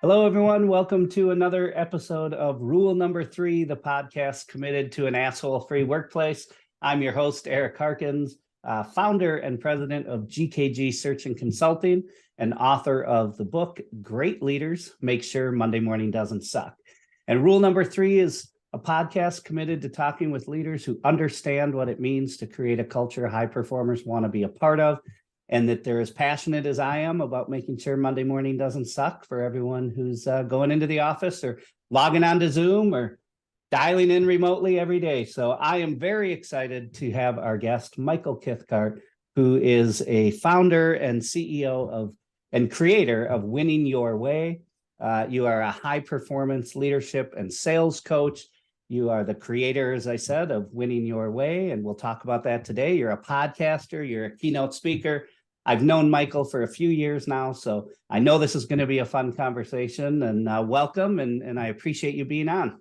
Hello, everyone. Welcome to another episode of Rule Number 3, the podcast committed to an asshole-free workplace. I'm your host, Eric Harkins, founder and president of GKG Search and Consulting, and author of the book, Great Leaders Make Sure Monday Morning Doesn't Suck. And Rule Number 3 is a podcast committed to talking with leaders who understand what it means to create a culture high performers want to be a part of, and that they're as passionate as I am about making sure Monday morning doesn't suck for everyone who's going into the office or logging onto Zoom or dialing in remotely every day. So I am very excited to have our guest, Michael Kithcart, who is a founder and CEO of and creator of Wynning Your Way. You are a high performance leadership and sales coach. You are the creator, as I said, of Wynning Your Way, and we'll talk about that today. You're a podcaster, you're a keynote speaker. I've known Michael for a few years now, so I know this is going to be a fun conversation, and welcome, and I appreciate you being on.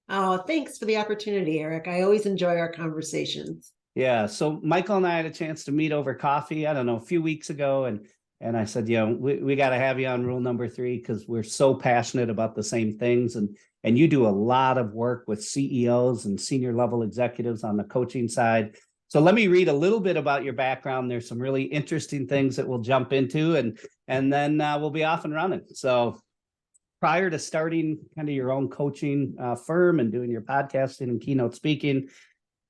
Oh, thanks for the opportunity, Eric. I always enjoy our conversations. Yeah, so Michael and I had a chance to meet over coffee, I don't know, a few weeks ago, and I said, we got to have you on Rule Number 3 because we're so passionate about the same things, and you do a lot of work with CEOs and senior level executives on the coaching side. So let me read a little bit about your background. There's some really interesting things that we'll jump into, and then we'll be off and running. So prior to starting kind of your own coaching firm and doing your podcasting and keynote speaking,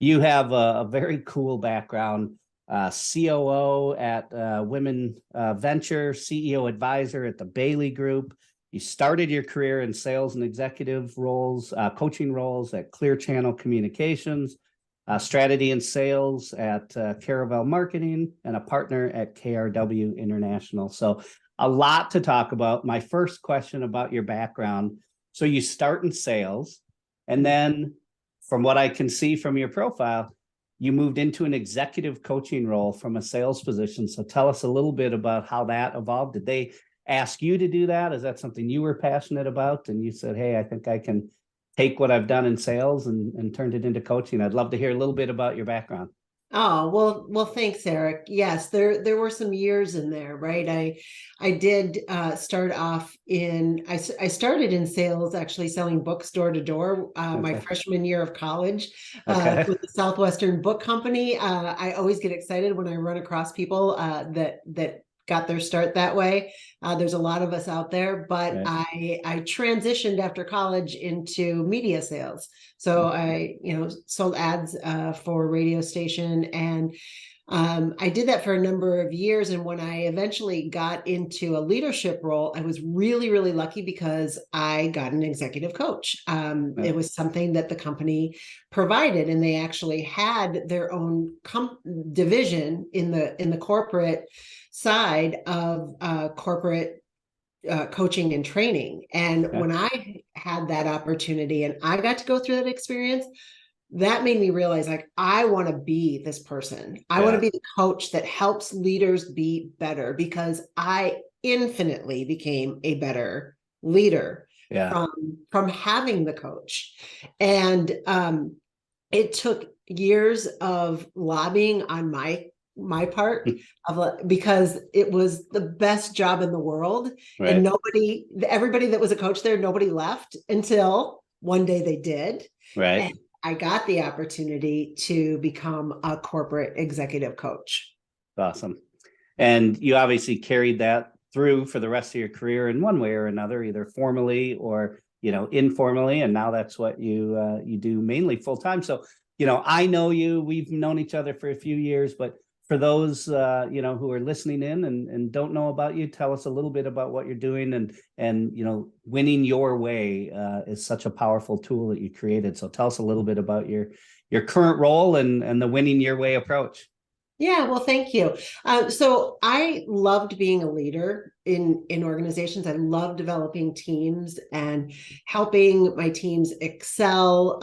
you have a very cool background. COO at Women Venture, CEO advisor at the Bailey Group. You started your career in sales and executive roles, coaching roles at Clear Channel Communications, strategy and sales at Caravel Marketing, and a partner at KRW International. So a lot to talk about. My first question about your background. So you start in sales, and then from what I can see from your profile, you moved into an executive coaching role from a sales position. So tell us a little bit about how that evolved. Did they ask you to do that? Is that something you were passionate about? And you said, hey, I think I can take what I've done in sales and turned it into coaching. I'd love to hear a little bit about your background. Oh, well, thanks, Eric. Yes, there were some years in there, right? I did start off I started in sales, actually selling books door to door my freshman year of college with the Southwestern Book Company. I always get excited when I run across people that got their start that way. There's a lot of us out there, but I transitioned after college into media sales. So I, sold ads for a radio station, and I did that for a number of years. And when I eventually got into a leadership role, I was really, really lucky because I got an executive coach. It was something that the company provided, and they actually had their own division in the corporate side of corporate coaching and training. And when I had that opportunity and I got to go through that experience, that made me realize, like, I want to be this person. I want to be the coach that helps leaders be better, because I infinitely became a better leader from having the coach. And it took years of lobbying on my part because it was the best job in the world. And everybody that was a coach there, nobody left until one day they did. And I got the opportunity to become a corporate executive coach. Awesome. And you obviously carried that through for the rest of your career in one way or another, either formally or, informally. And now that's what you do mainly full time. So, I know you, we've known each other for a few years, but for those, who are listening in and don't know about you, tell us a little bit about what you're doing. And Winning Your Way is such a powerful tool that you created. So tell us a little bit about your current role and the Winning Your Way approach. Yeah, well, thank you. So I loved being a leader in organizations. I love developing teams and helping my teams excel,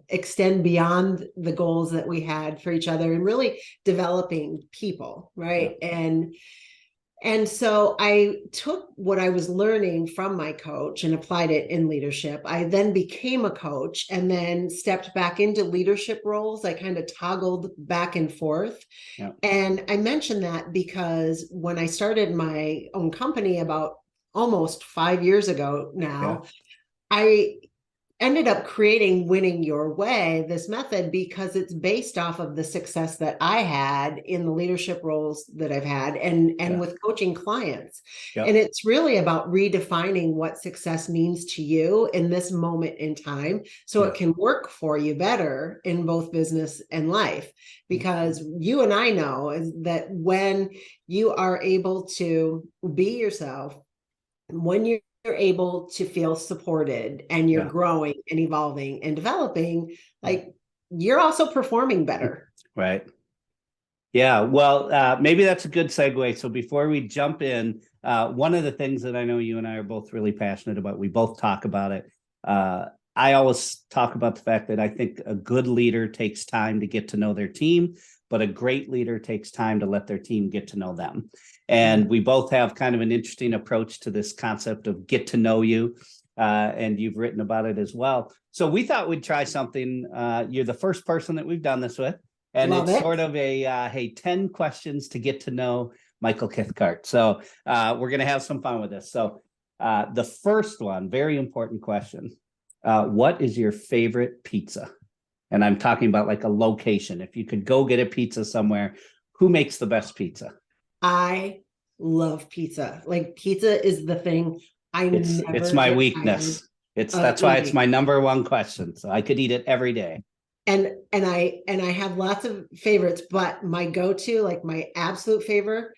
extend beyond the goals that we had for each other, and really developing people, right? And so I took what I was learning from my coach and applied it in leadership. I then became a coach and then stepped back into leadership roles. I kind of toggled back and forth. And I mentioned that because when I started my own company about almost 5 years ago now, Yeah. I ended up creating Winning Your Way, this method, because it's based off of the success that I had in the leadership roles that I've had and with coaching clients. Yep. And it's really about redefining what success means to you in this moment in time, so it can work for you better in both business and life. Because you and I know is that when you are able to be yourself, when you're able to feel supported and you're growing and evolving and developing, like, you're also performing better. Right. Yeah. Well, maybe that's a good segue. So before we jump in, one of the things that I know you and I are both really passionate about, we both talk about it. I always talk about the fact that I think a good leader takes time to get to know their team, but a great leader takes time to let their team get to know them. And we both have kind of an interesting approach to this concept of get to know you. And you've written about it as well. So we thought we'd try something. You're the first person that we've done this with. And it's sort of a, hey, 10 questions to get to know Michael Kithcart. So we're going to have some fun with this. So the first one, very important question. What is your favorite pizza? And I'm talking about like a location. If you could go get a pizza somewhere, who makes the best pizza? I love pizza. Like, pizza is the thing It's my weakness. That's why it's my number one question. So I could eat it every day. And I have lots of favorites, but my go-to, like my absolute favorite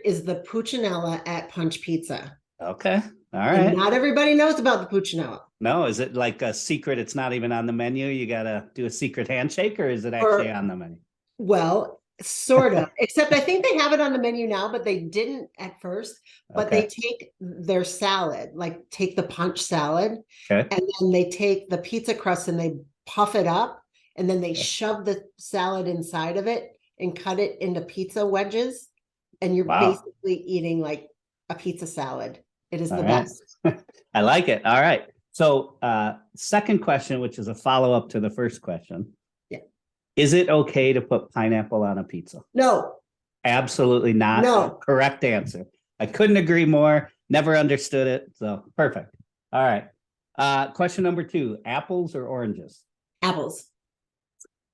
is the Puccinella at Punch Pizza. Okay. All right. And not everybody knows about the Puccinella. No, is it like a secret? It's not even on the menu. You got to do a secret handshake, or is it actually on the menu? Well, sort of, except I think they have it on the menu now, but they didn't at first. But they take their salad, like take the punch salad, and then they take the pizza crust and they puff it up, and then they shove the salad inside of it and cut it into pizza wedges. And you're basically eating like a pizza salad. It is the best. I like it. All right. So second question, which is a follow-up to the first question. Yeah. Is it okay to put pineapple on a pizza? No. Absolutely not. No. Correct answer. I couldn't agree more. Never understood it. So perfect. All right. Question number 2, apples or oranges? Apples.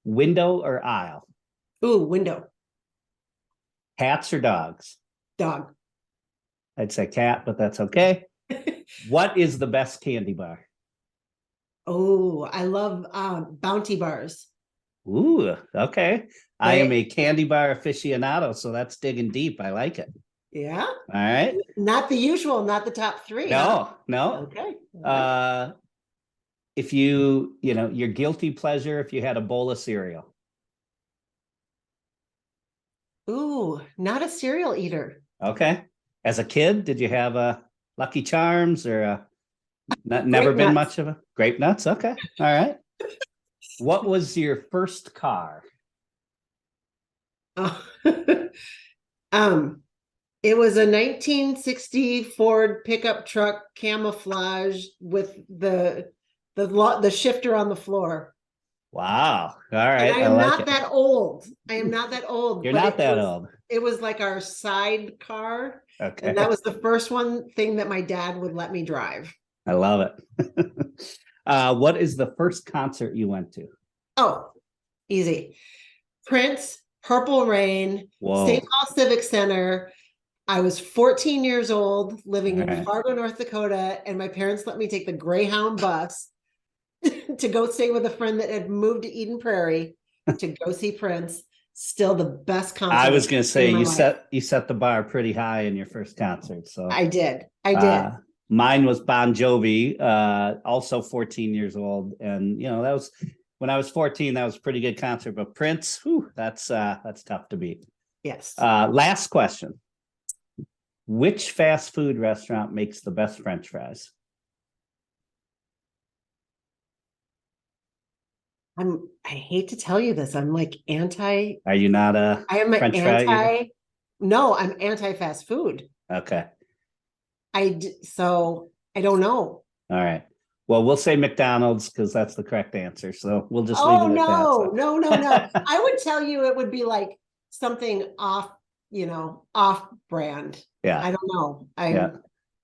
Window or aisle? Ooh, window. Cats or dogs? Dog. I'd say cat, but that's okay. What is the best candy bar? Oh, I love Bounty bars. Ooh, okay. I am a candy bar aficionado, so that's digging deep. I like it. Yeah. All right. Not the usual, not the top 3. No. Okay. If your guilty pleasure, if you had a bowl of cereal. Ooh, not a cereal eater. Okay. As a kid, did you have a Lucky Charms or never been much of a Grape Nuts? Okay. All right. What was your first car? It was a 1960 Ford pickup truck, camouflage with the shifter on the floor. Wow. All right. And I am not that old. I am not that old. You're not that old. It was like our side car. Okay. And that was the first thing that my dad would let me drive. I love it. What is the first concert you went to? Oh, easy. Prince, Purple Rain, St. Paul Civic Center. I was 14 years old, living in Fargo, North Dakota, and my parents let me take the Greyhound bus to go stay with a friend that had moved to Eden Prairie to go see Prince. Still the best concert. I was going to say you set the bar pretty high in your first concert. So I did. Mine was Bon Jovi, also 14 years old, and that was when I was 14. That was a pretty good concert. But Prince, that's tough to beat. Yes. Last question: which fast food restaurant makes the best French fries? I hate to tell you this. I'm like anti. Are you not a French fry? No, I'm anti fast food. Okay. So I don't know. All right. Well, we'll say McDonald's because that's the correct answer. So we'll just leave it at that. No. I would tell you it would be like something off brand. Yeah. I don't know.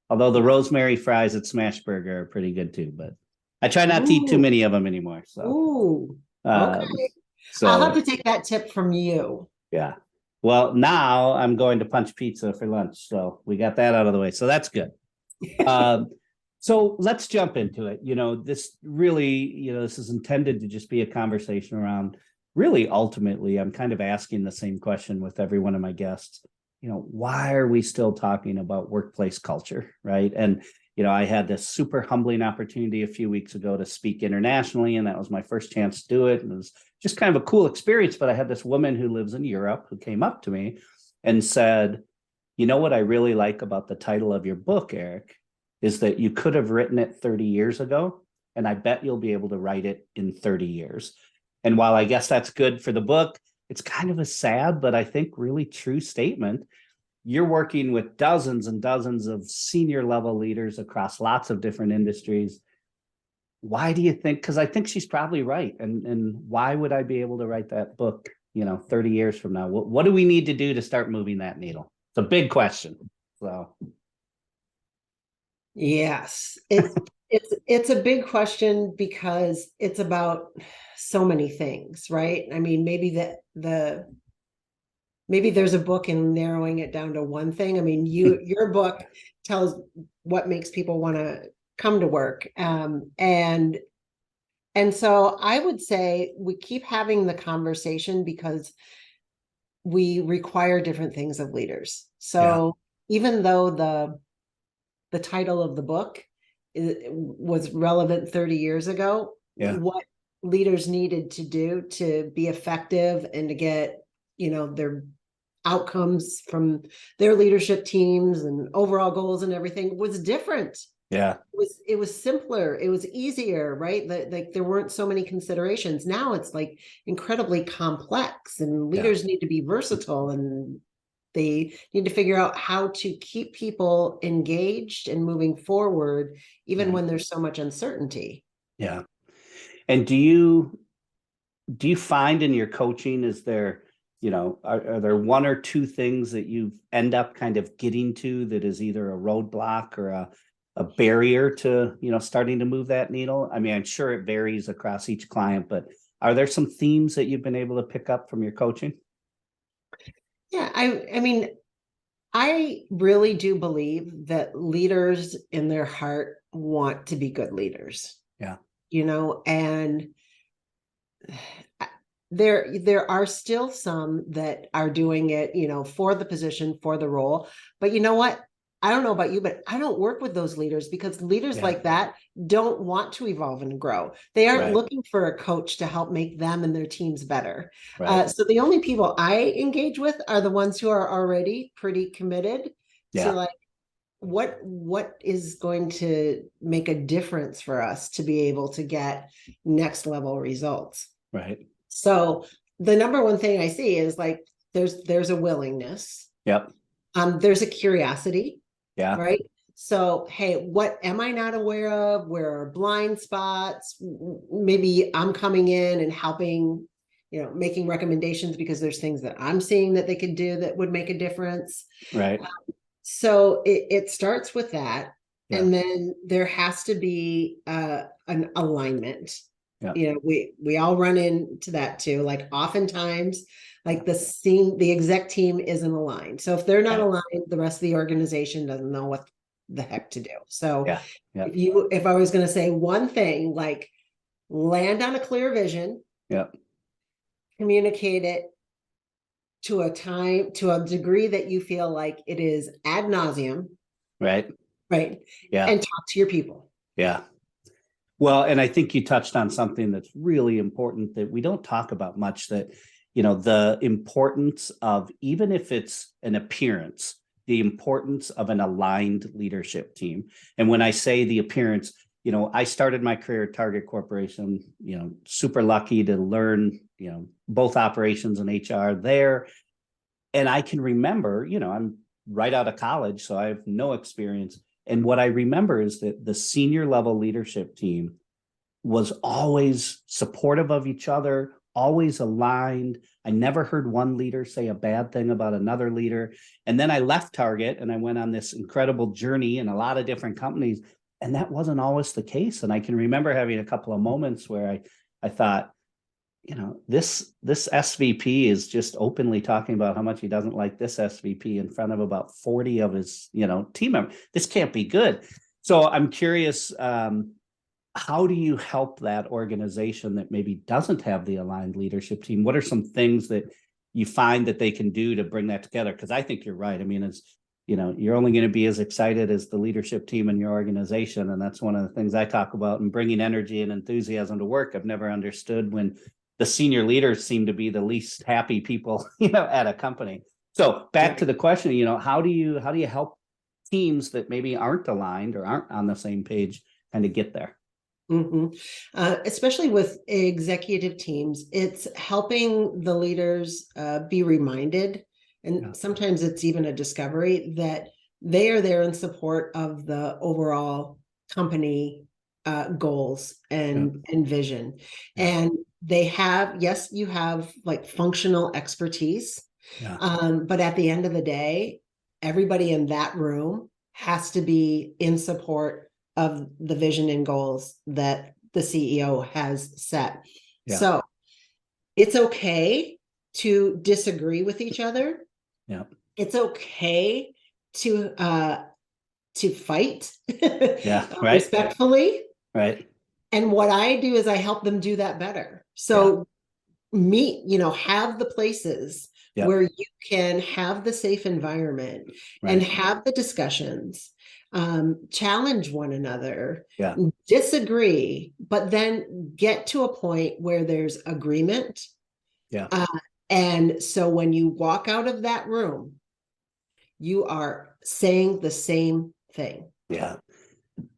Although the rosemary fries at Smashburger are pretty good too, but I try not to eat too Ooh. many of them anymore. So, Ooh. Okay. um, I'll have so to take that tip from you. yeah. Well, now I'm going to Punch Pizza for lunch, so we got that out of the way. So that's good. Um, so let's jump into it. This really, this is intended to just be a conversation around really ultimately, I'm kind of asking the same question with every one of my guests. Why are we still talking about workplace culture, right? And, I had this super humbling opportunity a few weeks ago to speak internationally, and that was my first chance to do it. And it was just kind of a cool experience. But I had this woman who lives in Europe who came up to me and said, what I really like about the title of your book, Eric, is that you could have written it 30 years ago, and I bet you'll be able to write it in 30 years. And while I guess that's good for the book, it's kind of a sad, but I think really true statement. You're working with dozens and dozens of senior level leaders across lots of different industries. Why do you think? Because I think she's probably right. And why would I be able to write that book, 30 years from now? What do we need to do to start moving that needle? It's a big question. So Yes, it's a big question because it's about so many things, right? I mean, maybe there's a book in narrowing it down to one thing. I mean, your book tells what makes people want to come to work. And so I would say we keep having the conversation because we require different things of leaders. So even though the title of the book was relevant 30 years ago, what leaders needed to do to be effective and to get, their outcomes from their leadership teams and overall goals and everything was different. It was simpler, it was easier, right? Like there weren't so many considerations. Now it's like incredibly complex, and leaders need to be versatile, and they need to figure out how to keep people engaged and moving forward, even when there's so much uncertainty. Yeah. And do you find in your coaching, is there, are there one or two things that you end up kind of getting to that is either a roadblock or a barrier to, starting to move that needle? I mean, I'm sure it varies across each client, but are there some themes that you've been able to pick up from your coaching? Yeah, I mean, I really do believe that leaders in their heart want to be good leaders. Yeah. And there are still some that are doing it, for the position, for the role. But you know what? I don't know about you, but I don't work with those leaders because leaders like that don't want to evolve and grow. They aren't looking for a coach to help make them and their teams better. So the only people I engage with are the ones who are already pretty committed to like, what is going to make a difference for us to be able to get next level results. Right. So the number one thing I see is like, there's a willingness. There's a curiosity. Right. So, hey, what am I not aware of? Where are blind spots? Maybe I'm coming in and helping, making recommendations because there's things that I'm seeing that they could do that would make a difference. Right. So it starts with that. And then there has to be an alignment. We all run into that too. Like oftentimes, like the exec team isn't aligned. So if they're not aligned, the rest of the organization doesn't know what the heck to do. So if I was going to say one thing, like land on a clear vision, communicate it to a degree that you feel like it is ad nauseum. Right. And talk to your people. Well, and I think you touched on something that's really important that we don't talk about much, that, the importance of, even if it's an appearance, the importance of an aligned leadership team. And when I say the appearance, I started my career at Target Corporation, super lucky to learn, both operations and HR there. And I can remember, I'm right out of college, so I have no experience. And what I remember is that the senior level leadership team was always supportive of each other, always aligned. I never heard one leader say a bad thing about another leader. And then I left Target and I went on this incredible journey in a lot of different companies. And that wasn't always the case. And I can remember having a couple of moments where I thought, this SVP is just openly talking about how much he doesn't like this SVP in front of about 40 of his, team members. This can't be good. So I'm curious, how do you help that organization that maybe doesn't have the aligned leadership team? What are some things that you find that they can do to bring that together? Because I think you're right. I mean, it's, you're only going to be as excited as the leadership team in your organization. And that's one of the things I talk about, and bringing energy and enthusiasm to work. I've never understood when the senior leaders seem to be the least happy people, at a company. So back to the question, how do you help teams that maybe aren't aligned or aren't on the same page kind of get there? Especially with executive teams, it's helping the leaders be reminded, and sometimes it's even a discovery, that they are there in support of the overall company goals and vision. And they have, yes, you have like functional expertise, but at the end of the day, everybody in that room has to be in support of the vision and goals that the CEO has set. So it's okay to disagree with each other. It's okay to fight respectfully. Right. And what I do is I help them do that better. So have the places where you can have the safe environment and have the discussions, challenge one another, disagree, but then get to a point where there's agreement. And so when you walk out of that room, you are saying the same thing.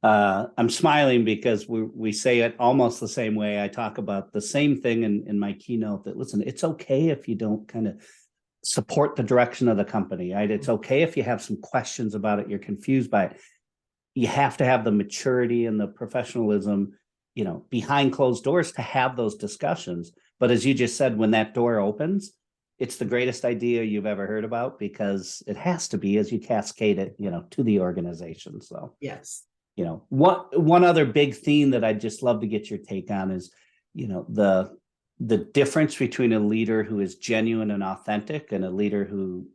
I'm smiling because we say it almost the same way. I talk about the same thing in my keynote, that, listen, it's okay if you don't kind of support the direction of the company, right? It's okay if you have some questions about it, you're confused by it. You have to have the maturity and the professionalism, behind closed doors to have those discussions. But as you just said, when that door opens, it's the greatest idea you've ever heard about, because it has to be, as you cascade it, to the organization. So yes. One other big theme that I'd just love to get your take on is, the difference between a leader who is genuine and authentic and a leader who,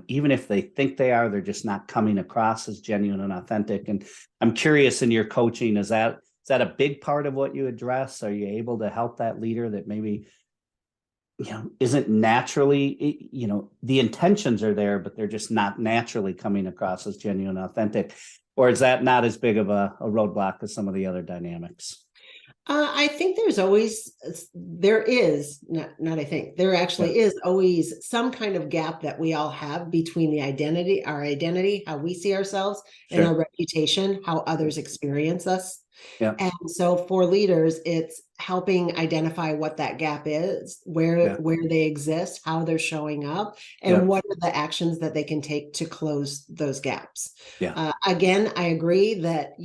even if they think they are, they're just not coming across as genuine and authentic. And I'm curious, in your coaching, is that a big part of what you address? Are you able to help that leader that maybe, isn't naturally, the intentions are there, but they're just not naturally coming across as genuine and authentic? Or is that not as big of a roadblock as some of the other dynamics? I think there actually is always some kind of gap that we all have between our identity, how we see ourselves, and our reputation, how others experience us. And so for leaders, it's helping identify what that gap is, where they exist, how they're showing up, and what are the actions that they can take to close those gaps. Again, I agree that,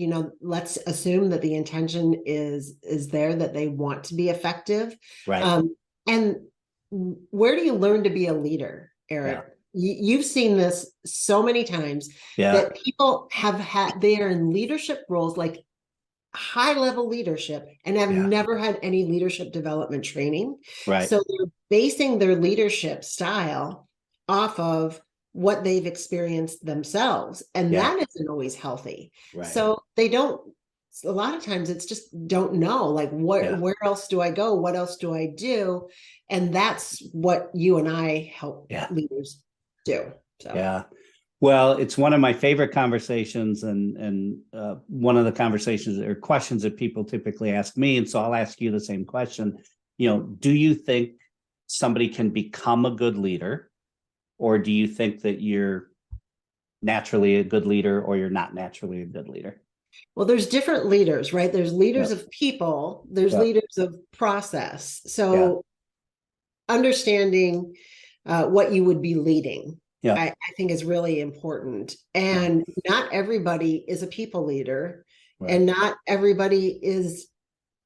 let's assume that the intention is there, that they want to be effective. And where do you learn to be a leader, Eric? You've seen this so many times that people they are in leadership roles, like high-level leadership, and have never had any leadership development training. So they're basing their leadership style off of what they've experienced themselves, and that isn't always healthy. So they don't, a lot of times it's just don't know, like, where else do I go? What else do I do? And that's what you and I help leaders do. So. Well, it's one of my favorite conversations, and one of the conversations or questions that people typically ask me. And so I'll ask you the same question. Do you think somebody can become a good leader, or do you think that you're naturally a good leader, or you're not naturally a good leader? Well, there's different leaders, right? There's leaders of people, there's leaders of process. So understanding what you would be leading. I think is really important. And not everybody is a people leader, and not everybody is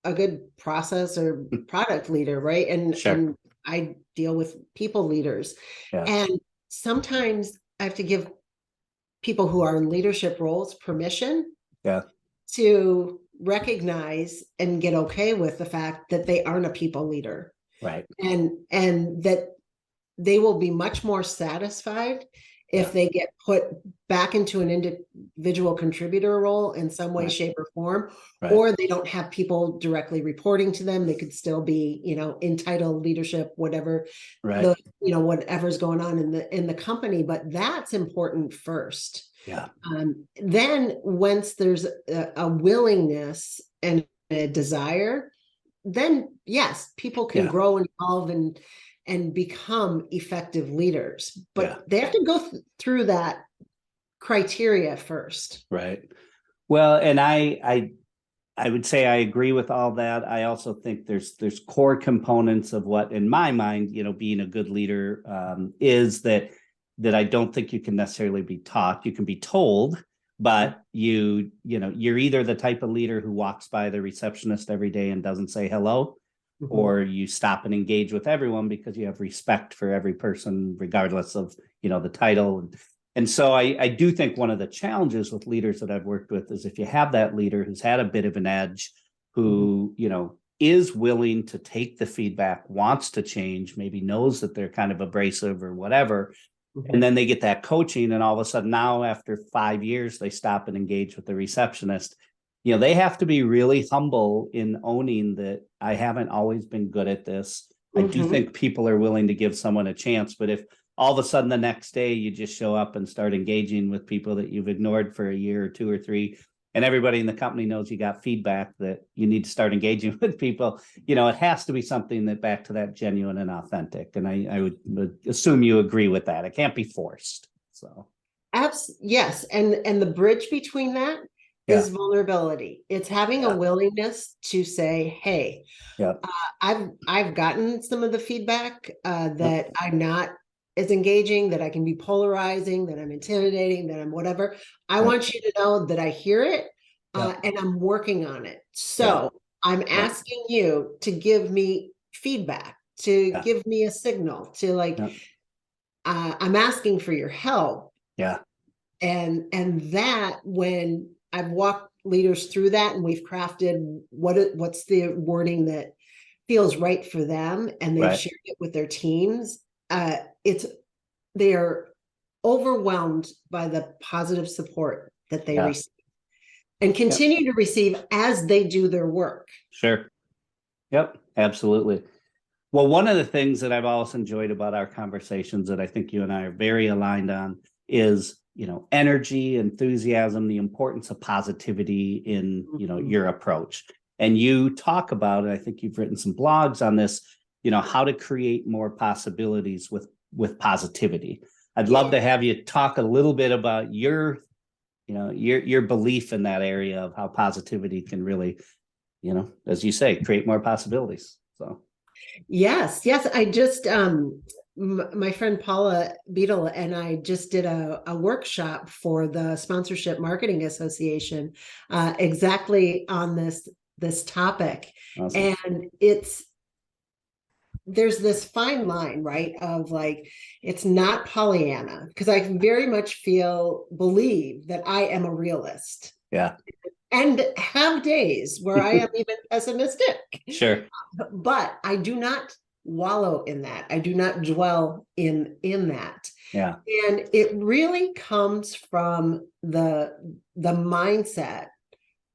a good process or product leader, right? Sure. And I deal with people leaders. Yeah. And sometimes I have to give people who are in leadership roles permission Yeah. to recognize and get okay with the fact that they aren't a people leader. Right. And that they will be much more satisfied if they get put back into an individual contributor role in some way, shape, or form, or they don't have people directly reporting to them. They could still be, entitled leadership, whatever, whatever's going on in the company. But that's important first. Yeah. Then once there's a willingness and a desire, then yes, people can grow and evolve and become effective leaders, but they have to go through that criteria first. Right. Well, and I would say I agree with all that. I also think there's core components of what, in my mind, being a good leader is that I don't think you can necessarily be taught. You can be told, but you're either the type of leader who walks by the receptionist every day and doesn't say hello, or you stop and engage with everyone because you have respect for every person, regardless of, the title. And so I do think one of the challenges with leaders that I've worked with is if you have that leader who's had a bit of an edge, who, is willing to take the feedback, wants to change, maybe knows that they're kind of abrasive or whatever, and then they get that coaching, and all of a sudden now after 5 years, they stop and engage with the receptionist. They have to be really humble in owning that I haven't always been good at this. I do think people are willing to give someone a chance, but if all of a sudden the next day you just show up and start engaging with people that you've ignored for a year or 2 or 3, and everybody in the company knows you got feedback that you need to start engaging with people, it has to be something that back to that genuine and authentic. And I would assume you agree with that. It can't be forced. So. Yes. And the bridge between that is vulnerability. It's having a willingness to say, hey, I've gotten some of the feedback that I'm not as engaging, that I can be polarizing, that I'm intimidating, that I'm whatever. I want you to know that I hear it and I'm working on it. So I'm asking you to give me feedback, to give me a signal, to I'm asking for your help. Yeah. And that, when I've walked leaders through that and we've crafted what's the wording that feels right for them, and they've shared it with their teams, they are overwhelmed by the positive support that they receive and continue to receive as they do their work. Sure. Yep, absolutely. Well, one of the things that I've always enjoyed about our conversations that I think you and I are very aligned on is, energy, enthusiasm, the importance of positivity in, your approach. And you talk about it. I think you've written some blogs on this, how to create more possibilities with positivity. I'd love to have you talk a little bit about your belief in that area of how positivity can really, as you say, create more possibilities. So. Yes. I just, my friend Paula Beadle and I just did a workshop for the Sponsorship Marketing Association, exactly on this topic. Awesome. And there's this fine line, right? Of it's not Pollyanna, because I very much believe that I am a realist. Yeah. And have days where I am even pessimistic. Sure. But I do not wallow in that. I do not dwell in that. Yeah. And it really comes from the mindset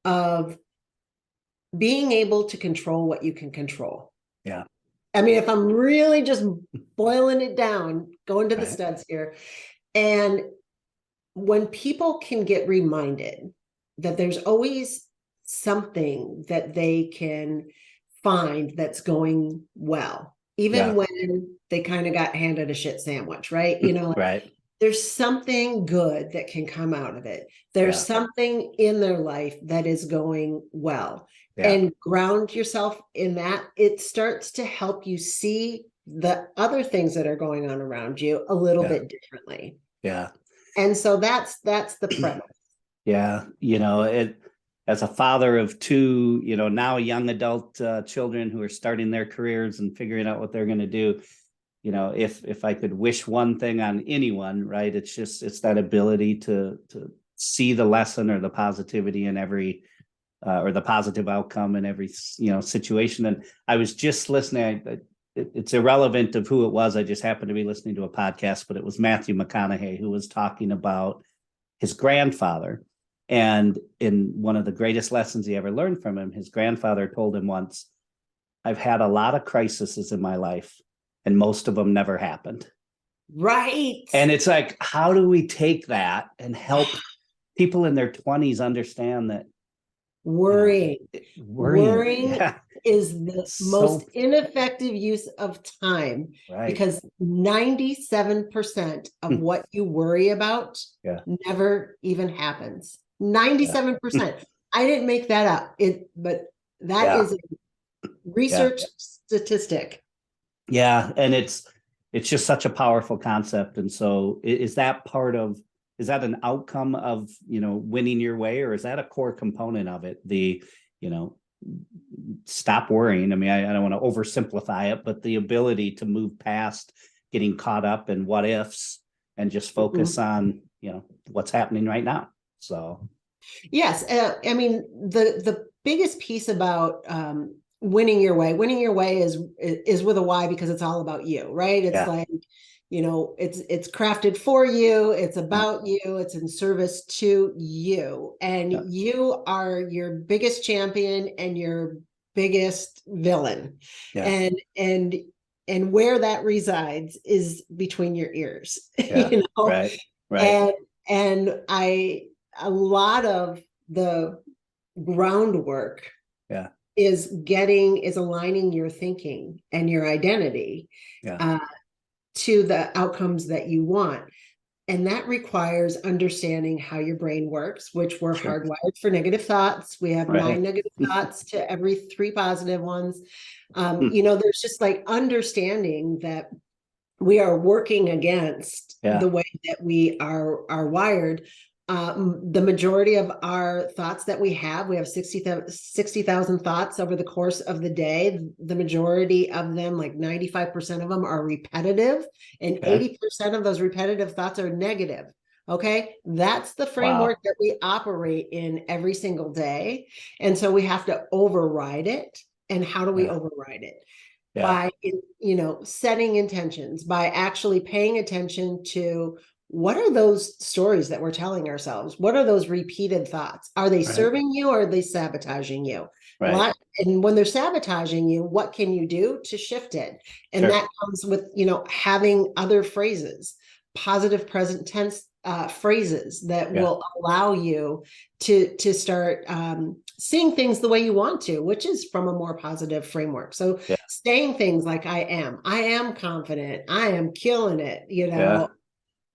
of being able to control what you can control. Yeah. I mean, if I'm really just boiling it down, going to the studs here, and when people can get reminded that there's always something that they can find that's going well, even when they kind of got handed a shit sandwich, right? There's something good that can come out of it. There's something in their life that is going well. And ground yourself in that. It starts to help you see the other things that are going on around you a little bit differently. Yeah. And so that's the premise. Yeah. as a father of two, now young adult children who are starting their careers and figuring out what they're going to do, if I could wish one thing on anyone, right, it's that ability to see the lesson or the positivity in every or the positive outcome in every situation. And I was just listening. It's irrelevant of who it was. I just happened to be listening to a podcast, but it was Matthew McConaughey who was talking about his grandfather. And in one of the greatest lessons he ever learned from him, his grandfather told him once, "I've had a lot of crises in my life, and most of them never happened." Right. And it's like, how do we take that and help people in their 20s understand that worrying yeah, is the most ineffective use of time, right, because 97% of what you worry about never even happens. 97%. I didn't make that up. But that is a research statistic. Yeah, and it's just such a powerful concept. And so is that an outcome of winning your way, or is that a core component of it? Stop worrying. I mean, I don't want to oversimplify it, but the ability to move past getting caught up in what ifs and just focus on what's happening right now. So yes, I mean, the biggest piece about winning your way is with a why, because it's all about you, right? It's like, it's crafted for you, it's about you, it's in service to you, and you are your biggest champion and your biggest villain. And where that resides is between your ears. Right. And a lot of the groundwork is aligning your thinking and your identity to the outcomes that you want. And that requires understanding how your brain works, which we're hardwired for negative thoughts. We have 9 negative thoughts to every 3 positive ones. There's just like understanding that we are working against the way that we are wired. The majority of our thoughts that we have 60,000 thoughts over the course of the day. The majority of them, like 95% of them, are repetitive, and 80% of those repetitive thoughts are negative. Okay. That's the framework that we operate in every single day. And so we have to override it. And how do we override it? By, setting intentions, by actually paying attention to what are those stories that we're telling ourselves? What are those repeated thoughts? Are they serving you, or are they sabotaging you? And when they're sabotaging you, what can you do to shift it? And that comes with, having other phrases, positive present tense phrases that will allow you to start seeing things the way you want to, which is from a more positive framework. So saying things like, I am confident, I am killing it,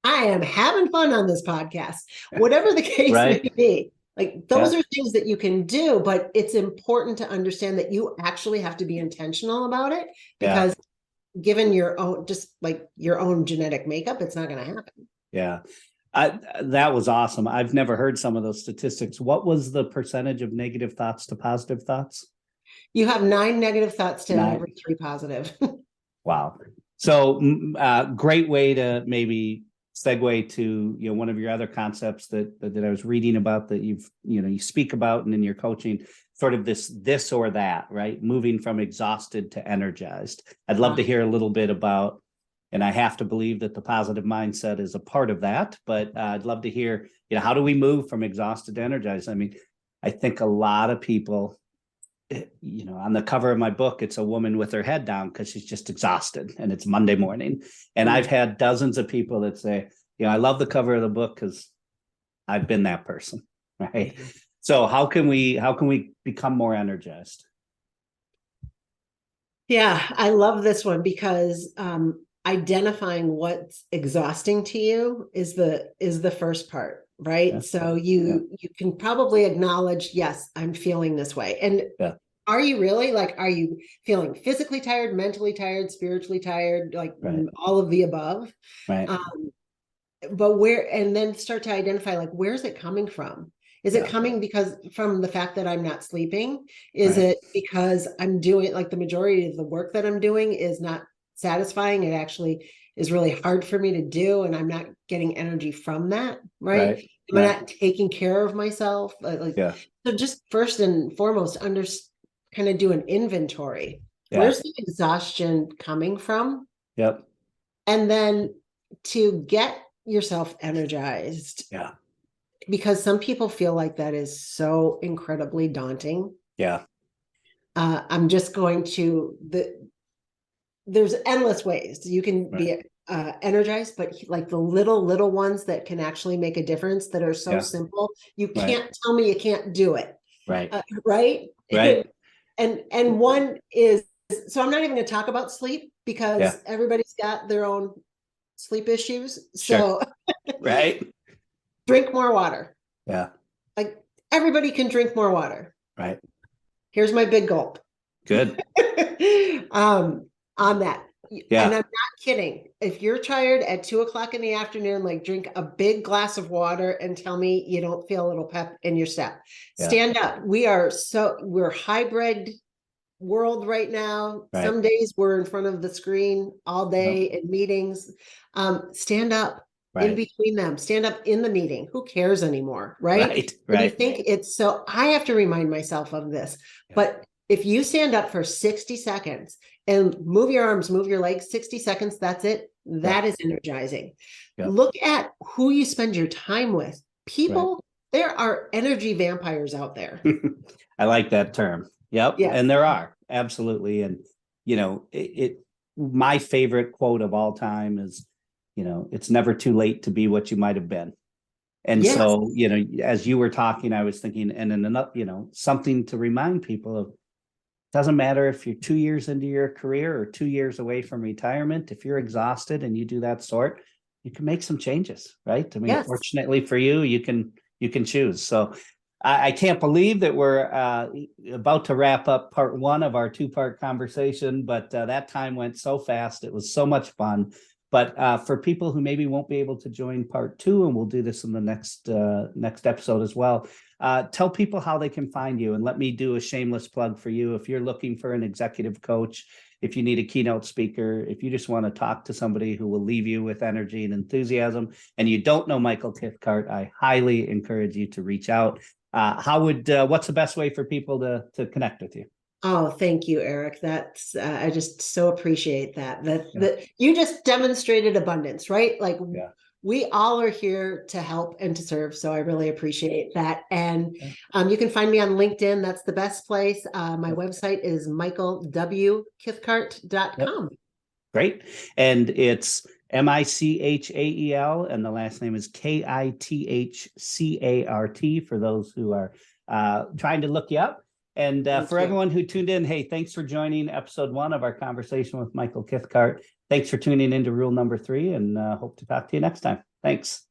I am having fun on this podcast, whatever the case may be. Like, those are things that you can do, but it's important to understand that you actually have to be intentional about it, because given your own genetic makeup, it's not going to happen. Yeah. That was awesome. I've never heard some of those statistics. What was the percentage of negative thoughts to positive thoughts? You have 9 negative thoughts to every 3 positive. Wow. So great way to maybe segue to one of your other concepts that I was reading about, that you speak about, and in your coaching, sort of this or that, right? Moving from exhausted to energized. I'd love to hear a little bit about, and I have to believe that the positive mindset is a part of that, but I'd love to hear, how do we move from exhausted to energized? I mean, I think a lot of people, on the cover of my book, it's a woman with her head down because she's just exhausted, and it's Monday morning. And I've had dozens of people that say, I love the cover of the book because I've been that person, right? So how can we become more energized? Yeah, I love this one, because identifying what's exhausting to you is the first part, right? So you can probably acknowledge, yes, I'm feeling this way. And are you really? Like, are you feeling physically tired, mentally tired, spiritually tired, like all of the above? Right. But and then start to identify, like, where's it coming from? Is Yeah. it coming because from the fact that I'm not sleeping? Is Right. it because I'm doing, like, the majority of the work that I'm doing is not satisfying? It actually is really hard for me to do, and I'm not getting energy from that, right? Right. Am I Right. not taking care of myself? Yeah. So just first and foremost, kind of do an inventory. Yeah. Where's the exhaustion coming from? Yep. And then to get yourself energized, Yeah. because some people feel like that is so incredibly daunting. Yeah. I'm just going to there's endless ways you can Right. be energized, but like the little ones that can actually make a difference, that are so Yeah. simple. You Right. can't tell me you can't do it. Right. Right. Right. And one is, so I'm not even going to talk about sleep, because Yeah. everybody's got their own sleep issues. Sure. So Right. drink more water. Yeah. Like, everybody can drink more water. Right. Here's my big gulp. Good. On that. Yeah. And I'm not kidding. If you're tired at 2 o'clock in the afternoon, like, drink a big glass of water and tell me you don't feel a little pep in your step. Yeah. Stand up. We're hybrid world right now. Right. Some days we're in front of the screen all day in meetings. Stand up in Right. between them. Stand up in the meeting. Who cares anymore? Right. Right. And you Right. think it's so, I have to remind myself of this, Yeah. but if you stand up for 60 seconds and move your arms, move your legs, 60 seconds, that's it. That is energizing. Yeah. Look at who you spend your time with. People, there are energy vampires out there. I like that term. Yep. Yeah. And there are, absolutely. And, my favorite quote of all time is, it's never too late to be what you might have been. And Yes. so, as you were talking, I was thinking, and then enough, something to remind people of. Doesn't matter if you're 2 years into your career or 2 years away from retirement. If you're exhausted and you do that sort, you can make some changes, right? I mean, Yes. fortunately for you, you can choose. So I can't believe that we're about to wrap up part one of our 2-part conversation, but that time went so fast. It was so much fun. But for people who maybe won't be able to join part 2, and we'll do this in the next episode as well, tell people how they can find you. And let me do a shameless plug for you. If you're looking for an executive coach, if you need a keynote speaker, if you just want to talk to somebody who will leave you with energy and enthusiasm, and you don't know Michael Kithcart, I highly encourage you to reach out. What's the best way for people to connect with you? Oh, thank you, Eric. That's I just so appreciate that. That you just demonstrated abundance, right? Like, we all are here to help and to serve. So I really appreciate that. And you can find me on LinkedIn. That's the best place. My website is michaelwkithcart.com. Great. And it's Michael, and the last name is Kithcart for those who are trying to look you up. And for everyone who tuned in, hey, thanks for joining episode 1 of our conversation with Michael Kithcart. Thanks for tuning into rule number 3, and hope to talk to you next time. Thanks.